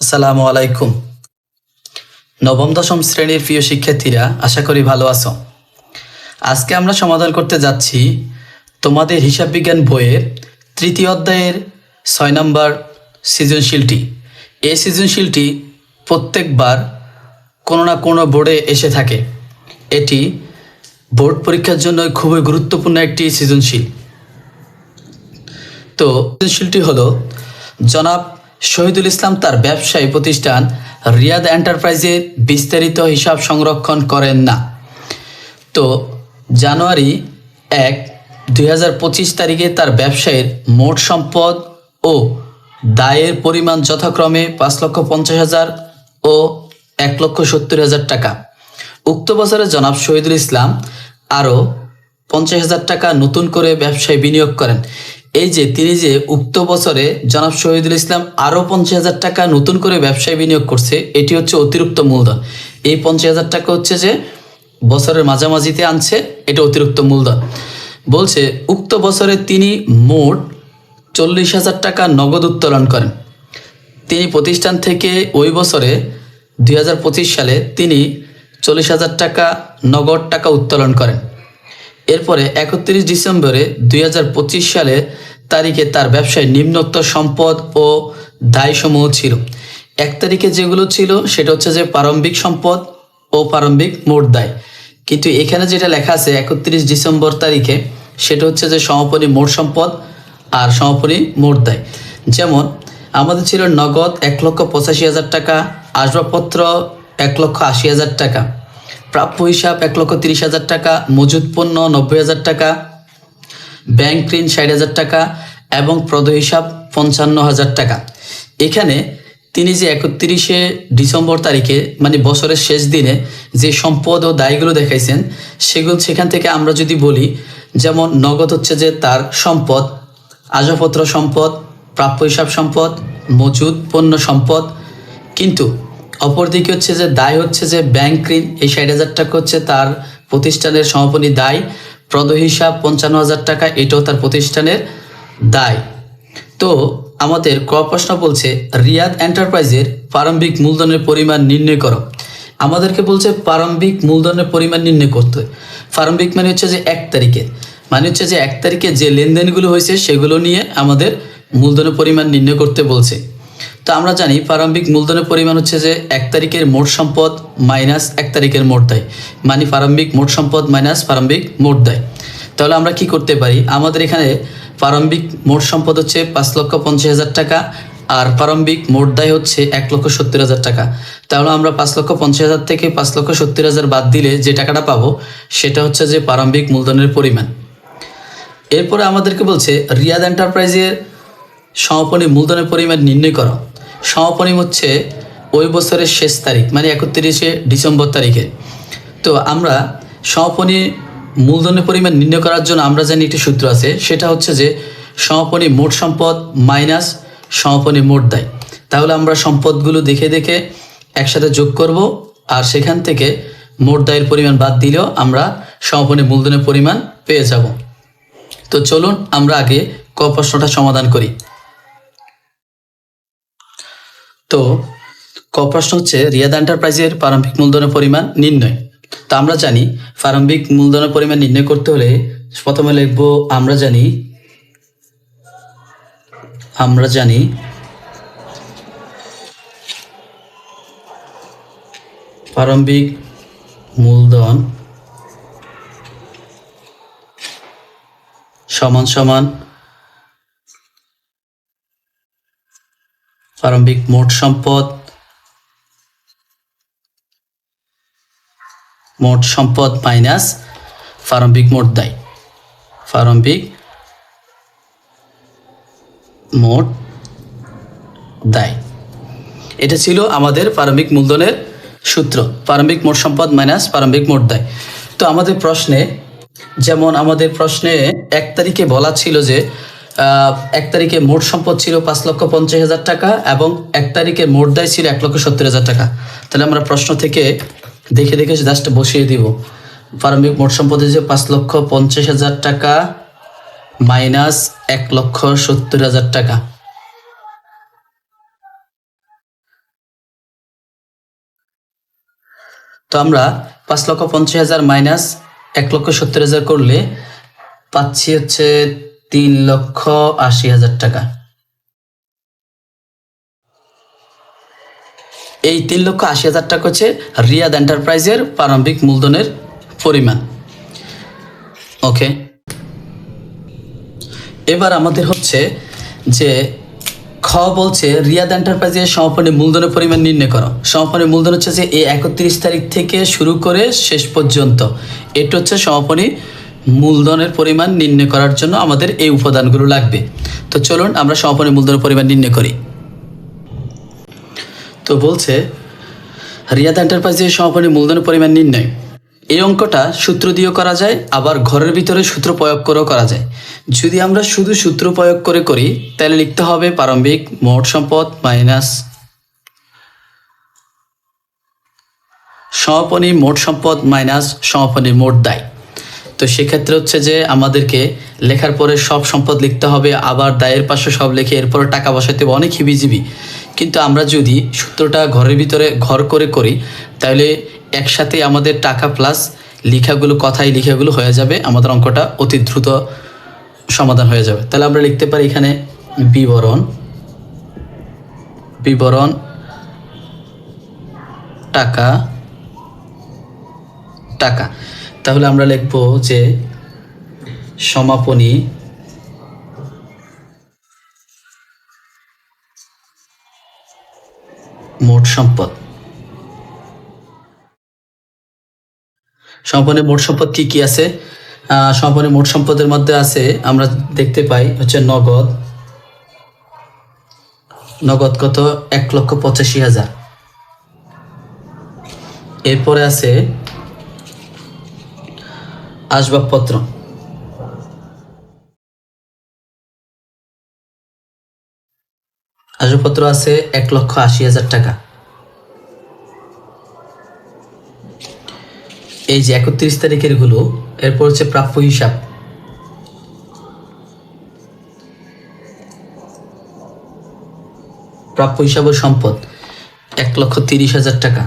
আসসালামু আলাইকুম। নবম দশম শ্রেণীর প্রিয় শিক্ষার্থীরা, আশা করি ভালো আছো। আজকে আমরা সমাধান করতে যাচ্ছি তোমাদের হিসাব বিজ্ঞান বইয়ের তৃতীয় অধ্যায়ের ৬ নম্বর সৃজনশীলটি। এই সৃজনশীলটি প্রত্যেকবার কোনো না কোনো বোর্ডে এসে থাকে। এটি বোর্ড পরীক্ষার জন্য খুবই গুরুত্বপূর্ণ একটি সৃজনশীল। তো সৃজনশীলটি হলো, জনাব শহীদুল ইসলাম তার ব্যবসায়ী প্রতিষ্ঠান রিয়াদ এন্টারপ্রাইজের বিস্তারিত হিসাব সংরক্ষণ করেন না। তো জানুয়ারি ১, ২০২৫ তারিখে তার ব্যবসায়ের মোট সম্পদ ও দায়ের পরিমাণ যথাক্রমে ৫,৫০,০০০ ও ১,৭০,০০০ টাকা। উক্ত বছরে জনাব শহীদুল ইসলাম আরও ৫০,০০০ টাকা নতুন করে ব্যবসায় বিনিয়োগ করেন। এই যে তিনি যে উক্ত বছরে জনাব শহীদুল ইসলাম আরও ৫০,০০০ টাকা নতুন করে ব্যবসায় বিনিয়োগ করছে, এটি হচ্ছে অতিরিক্ত মূলধন। এই ৫০,০০০ টাকা হচ্ছে যে বছরের মাঝামাঝিতে আনছে, এটা অতিরিক্ত মূলধন। বলছে উক্ত বছরে তিনি মোট ৪০,০০০ টাকা নগদ উত্তোলন করেন। তিনি প্রতিষ্ঠান থেকে ওই বছরে ২০২৫ সালে তিনি ৪০,০০০ টাকা নগদ টাকা উত্তোলন করেন। এরপরে ৩১ ডিসেম্বরে ২০২৫ সালে তারিখে তার ব্যবসায় নিম্নোক্ত সম্পদ ও দায়সমূহ ছিল। ১ তারিখে যেগুলো ছিল সেটা হচ্ছে যে প্রারম্ভিক সম্পদ ও প্রারম্ভিক মোট দায়। কিন্তু এখানে যেটা লেখা আছে ৩১ ডিসেম্বর তারিখে, সেটা হচ্ছে যে সমাপনী মোট সম্পদ আর সমাপনী মোট দায়। যেমন আমাদের ছিল নগদ ১,৮৫,০০০ টাকা, আসবাবপত্র ১,৮০,০০০ টাকা, প্রাপ্য হিসাব ১,৩০,০০০ টাকা, মজুদ পণ্য ৯০,০০০ টাকা, ব্যাংক ঋণ ৬০,০০০ টাকা এবং প্রদেয় হিসাব ৫৫,০০০ টাকা। এখানে তিনি যে ৩১শে ডিসেম্বর তারিখে মানে বছরের শেষ দিনে যে সম্পদ ও দায়গুলো দেখাইছেন, সেখান থেকে আমরা যদি বলি, যেমন নগদ হচ্ছে যে তার সম্পদ, আসবাবপত্র সম্পদ, প্রাপ্য হিসাব সম্পদ, মজুদ পণ্য সম্পদ। কিন্তু অপরদিকে হচ্ছে যে দায় হচ্ছে যে ব্যাংক ঋণ, এই ৬০,০০০ টাকা হচ্ছে তার প্রতিষ্ঠানের সমাপনী দায়, প্রদেয় হিসাব ৫৫,০০০ টাকা, এটাও তার প্রতিষ্ঠানের দায়। তো আমাদের ক প্রশ্ন বলছে রিয়াদ এন্টারপ্রাইজের প্রারম্ভিক মূলধনের পরিমাণ নির্ণয় করো। আমাদেরকে বলছে প্রারম্ভিক মূলধনের পরিমাণ নির্ণয় করতে। প্রারম্ভিক মানে হচ্ছে যে ১ তারিখের, মানে হচ্ছে যে ১ তারিখে যে লেনদেনগুলো হয়েছে সেগুলো নিয়ে আমাদের মূলধনের পরিমাণ নির্ণয় করতে বলছে। তো আমরা জানি প্রারম্ভিক মূলধনের পরিমাণ হচ্ছে যে ১ তারিখের মোট সম্পদ মাইনাস ১ তারিখের মোট দায়, মানে প্রারম্ভিক মোট সম্পদ মাইনাস প্রারম্ভিক মোট দায়। তাহলে আমরা কি করতে পারি, আমাদের এখানে প্রারম্ভিক মোট সম্পদ হচ্ছে ৫,৫০,০০০ টাকা আর প্রারম্ভিক মোট দায় হচ্ছে ১,৭০,০০০ টাকা। তাহলে আমরা ৫,৫০,০০০ থেকে ৫,৭০,০০০ বাদ দিলে যে টাকাটা পাবো সেটা হচ্ছে যে প্রারম্ভিক মূলধনের পরিমাণ। এরপরে আমাদেরকে বলছে রিয়াদ এন্টারপ্রাইজের সমাপনী মূলধনের পরিমাণ নির্ণয় করো। সমাপনী হচ্ছে ওই বছরের শেষ তারিখ, মানে ৩১শে ডিসেম্বর তারিখে। তো আমরা সমাপনী মূলধনের পরিমাণ নির্ণয় করার জন্য আমরা জানি একটি সূত্র আছে, সেটা হচ্ছে যে সমাপনী মোট সম্পদ মাইনাস সমাপনী মোট দায়। তাহলে আমরা সম্পদগুলো দেখে দেখে একসাথে যোগ করব, আর সেখান থেকে মোট দায়ের পরিমাণ বাদ দিলেও আমরা সমাপনী মূলধনের পরিমাণ পেয়ে যাব। তো চলুন আমরা আগে ক প্রশ্নটা সমাধান করি। তো ক প্রশ্ন হচ্ছে রিয়াদ এন্টারপ্রাইজের প্রারম্ভিক মূলধনের পরিমাণ নির্ণয়। তো আমরা জানি প্রারম্ভিক মূলধনের পরিমাণ নির্ণয় করতে হলে প্রথমে লিখব আমরা জানি প্রারম্ভিক মূলধন সমান সমান প্রারম্ভিক মোট সম্পদ মাইনাস প্রারম্ভিক মোট দায়। প্রারম্ভিক মোট দায়, এটা ছিল আমাদের প্রারম্ভিক মূলধনের সূত্র, প্রারম্ভিক মোট সম্পদ মাইনাস প্রারম্ভিক মোট দায়। তো আমাদের প্রশ্নে ১ তারিখে বলা ছিল যে ১ তারিখে মোট সম্পদ ছিল ৫,৫০,০০০ টাকা এবং ১ তারিখে মোট দায় ছিল ১,৭০,০০০ টাকা। তাহলে আমরা প্রশ্ন থেকে দেখে দেখে জাস্ট বসিয়ে দিব। প্রারম্ভিক মোট সম্পদ হচ্ছে ৫,৫০,০০০ টাকা মাইনাস ১,৭০,০০০ টাকা। তো আমরা 5,50,000 মাইনাস 1,70,000 করলে পাচ্ছি হচ্ছে 3,80,000 টাকা। এই 3,80,000 টাকা হচ্ছে রিয়াদ এন্টারপ্রাইজের প্রারম্ভিক মূলধনের পরিমাণ। ওকে, এবার আমাদের হচ্ছে যে খ বলছে রিয়াদ এন্টারপ্রাইজের সমাপনী মূলধনের পরিমাণ নির্ণয় করো। সমাপনী মূলধন হচ্ছে যে এই 31 তারিখ থেকে শুরু করে শেষ পর্যন্ত, এটা হচ্ছে সমাপনী মূলধনের পরিমাণ নির্ণয় করার জন্য আমাদের এই উপাদানগুলো লাগবে। তো চলুন আমরা সমাপনী মূলধনের পরিমাণ নির্ণয় করি। তো বলছে রিয়াদ এন্টারপ্রাইজের সমাপনী মূলধনের পরিমাণ নির্ণয়, এই অঙ্কটা সূত্র দিয়েও করা যায়, আবার ঘরের ভিতরে সূত্র প্রয়োগ করেও করা যায়। যদি আমরা শুধু সূত্র প্রয়োগ করে করি তাহলে লিখতে হবে প্রারম্ভিক মোট সম্পদ মাইনাস সমাপনী মোট সম্পদ মাইনাস সমাপনী মোট দায়। তো সেক্ষেত্রে হচ্ছে যে আমাদেরকে লেখার পরে সব সম্পদ লিখতে হবে, আবার দায়ের পাশে সব লিখে এরপরে টাকা বসাইতে হবে, অনেক হিবিজিবি। কিন্তু আমরা যদি সূত্রটা ঘরের ভিতরে ঘর করে করি তাহলে একসাথে আমাদের টাকা প্লাস লেখাগুলো, কথাই লেখাগুলো হয়ে যাবে, আমাদের অঙ্কটা অতি দ্রুত সমাধান হয়ে যাবে। তাহলে আমরা লিখতে পারি এখানে বিবরণ টাকা। তাহলে আমরা লিখব যে সমাপনী মোট সম্পদ। সমাপনী মোট সম্পদ কি কি আছে? সমাপনী মোট সম্পদের মধ্যে আছে আমরা দেখতে পাই হচ্ছে নগদ কত 1,85,000। এরপরে আছে আসবাবপত্র, আছে 1,80,000 টাকা। এই যে 31 তারিখের গুলো। এরপর হচ্ছে প্রাপ্য হিসাব, ও সম্পদ 1,30,000 টাকা।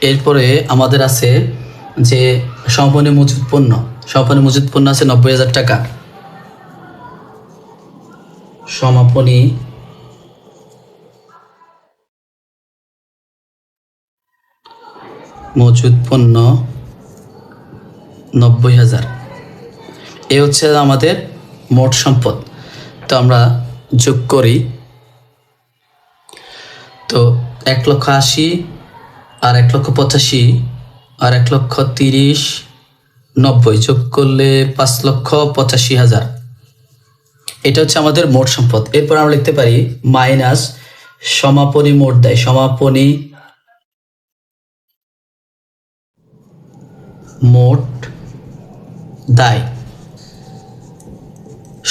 এরপরে আমাদের আছে যে সমাপনী মজুদ পণ্য। আছে 90,000 টাকা। সমাপনী মজুদ পণ্য 90,000। এ হচ্ছে আমাদের মোট সম্পদ। তো আমরা যোগ করি, তো 1,80,000 আর 1,85,000 আর 1,30,000 90 যোগ করলে 5,85,000। এটা হচ্ছে আমাদের মোট সম্পদ। এরপর আমরা লিখতে পারি মাইনাস সমাপনী মোট দায়।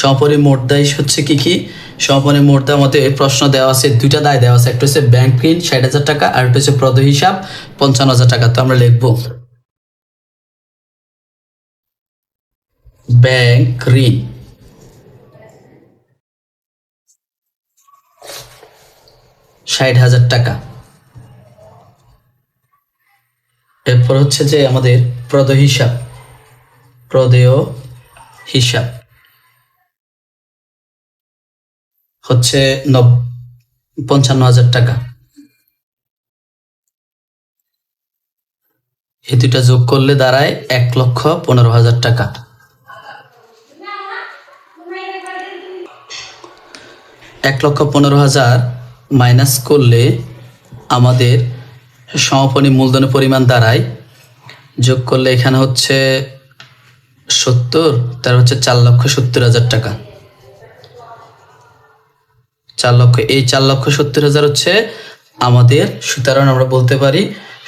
সমাপনী মোট দায় হচ্ছে কি? সমাপনী মোট দায় মতে প্রশ্ন দেওয়া আছে, দুইটা দায় দেওয়া আছে, একটা হচ্ছে ব্যাংক ঋণ 60,000 টাকা আর একটা হচ্ছে প্রদেয় হিসাব 55,000 টাকা। তো আমরা লিখব ব্যাংক ঋণ 60,000 টাকা। এরপর হচ্ছে যে আমাদের প্রদেয় হিসাব হচ্ছে 55,000 টাকা। এই দুইটা যোগ করলে দাঁড়ায় 1,15,000 টাকা। মাইনাস করলে আমাদের সমাপনী মূলধনের পরিমাণ দাঁড়ায়, যোগ করলে এখানে হচ্ছে 70, তার হচ্ছে 4,70,000 টাকা। 4,70,000 হচ্ছে আমাদের। সুতরাং আমরা বলতে পারি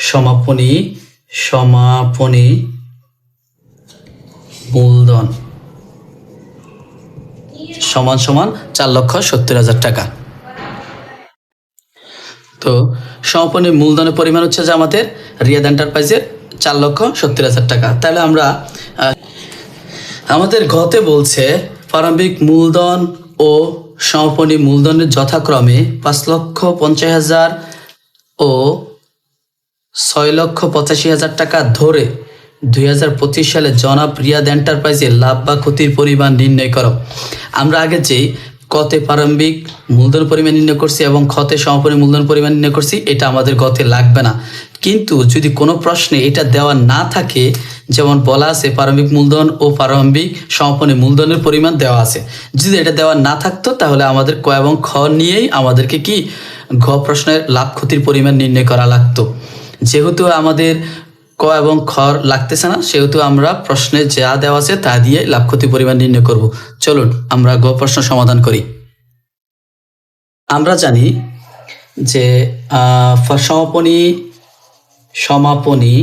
সমাপনী মূলধন সমান 4,70,000 টাকা। তো সমাপনী মূলধনের পরিমাণ হচ্ছে যে আমাদের রিয়াদ এন্টারপ্রাইজের 4,70,000 টাকা। তাহলে আমরা আমাদের ঘতে বলছে প্রারম্ভিক মূলধন ও সমাপনী মূলধনের যথাক্রমে 5,50,000 ও 6,85,000 টাকা ধরে 2025 সালে জনাব রিয়াদ এন্টারপ্রাইজের লাভ বা ক্ষতির পরিমাণ নির্ণয় করো। আমরা আগে যে কতে প্রারম্ভিক মূলধন পরিমাণ নির্ণয় করছি এবং খতে সমাপনী মূলধন পরিমাণ নির্ণয় করছি, এটা আমাদের গতে লাগবে না। কিন্তু যদি কোনো প্রশ্নে এটা দেওয়া না থাকে, যেমন বলা আছে প্রারম্ভিক মূলধন ও প্রারম্ভিক সমাপনী মূলধনের পরিমাণ দেওয়া আছে, যদি এটা দেওয়া না থাকতো তাহলে আমাদের ক এবং খ নিয়েই আমাদেরকে কি ঘ প্রশ্নের লাভ ক্ষতির পরিমাণ নির্ণয় করা লাগতো। যেহেতু আমাদের ক এবং খ লাগতেছে না, সেহেতু আমরা প্রশ্নে যা দেওয়া আছে তা দিয়ে লাভ ক্ষতি পরিমাণ নির্ণয় করব। চলুন আমরা গ প্রশ্ন সমাধান করি। আমরা জানি যে সমাপনী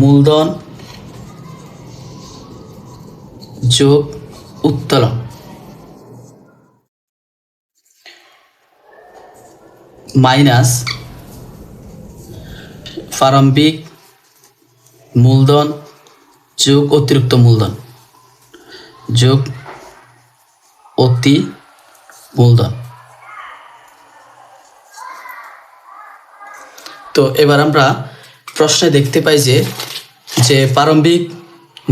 মূলধন যোগ উত্তোলন মাইনাস প্রারম্ভিক মূলধন যোগ অতিরিক্ত মূলধন যোগ অতি মূলধন। তো এবার আমরা প্রশ্নে দেখতে পাই যে প্রারম্ভিক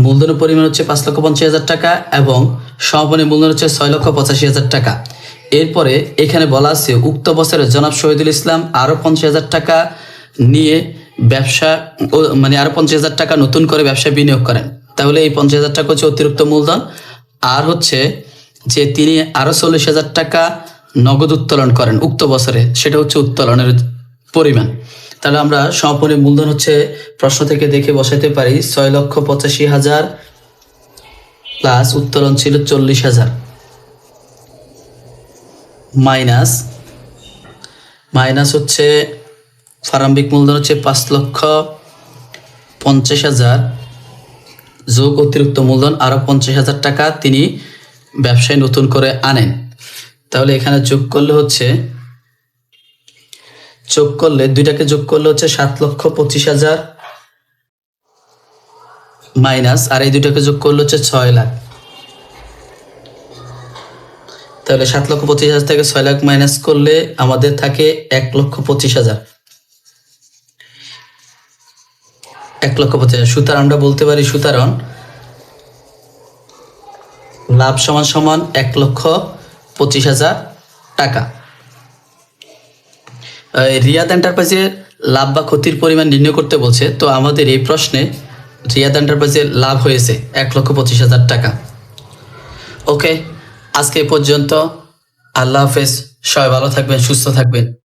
মূলধনের পরিমাণ হচ্ছে 5,50,000 টাকা এবং সমাপনী মূলধন হচ্ছে 6,85,000 টাকা। এরপরে এখানে বলা আছে উক্ত বছরে জনাব শহীদুল ইসলাম আরও 50,000 টাকা নিয়ে ব্যবসা আরো 50,000 টাকা নতুন করে ব্যবসায় বিনিয়োগ করেন। তাহলে এই 50,000 টাকা হচ্ছে অতিরিক্ত মূলধন, আর হচ্ছে যে তিনি আরো 40,000 টাকা নগদ উত্তোলন করেন উক্ত বছরে, সেটা হচ্ছে উত্তোলনের পরিমাণ। তাহলে আমরা সমাপনী মূলধন হচ্ছে প্রশ্ন থেকে দেখে বসাতে পারি 6,85,000 প্লাস উত্তোলন ছিল 40,000 মাইনাস হচ্ছে প্রারম্ভিক মূলধন হচ্ছে 5,50,000 যোগ অতিরিক্ত মূলধন আরো 50,000 টাকা তিনি ব্যবসায় নতুন করে আনেন। তাহলে এখানে যোগ করলে দুইটাকে যোগ করলে হচ্ছে 7,25,000 মাইনাস আর এই দুইটাকে যোগ করলে হচ্ছে 6 লাখ। তাহলে 7,25,000 থেকে 6 লাখ মাইনাস করলে আমাদের থাকে 1,25,000। 1,25,000 সুতরাং আমরা বলতে পারি সুতরাং লাভ সমান 1,25,000 টাকা। রিয়াদ এন্টারপ্রাইজের লাভ বা ক্ষতির পরিমাণ নির্ণয় করতে বলছে, তো আমাদের এই প্রশ্নে রিয়াদ এন্টারপ্রাইজের লাভ হয়েছে 1,25,000 টাকা। ওকে, আজকে পর্যন্ত। আল্লাহ হাফেজ, সবাই ভালো থাকবেন, সুস্থ থাকবেন।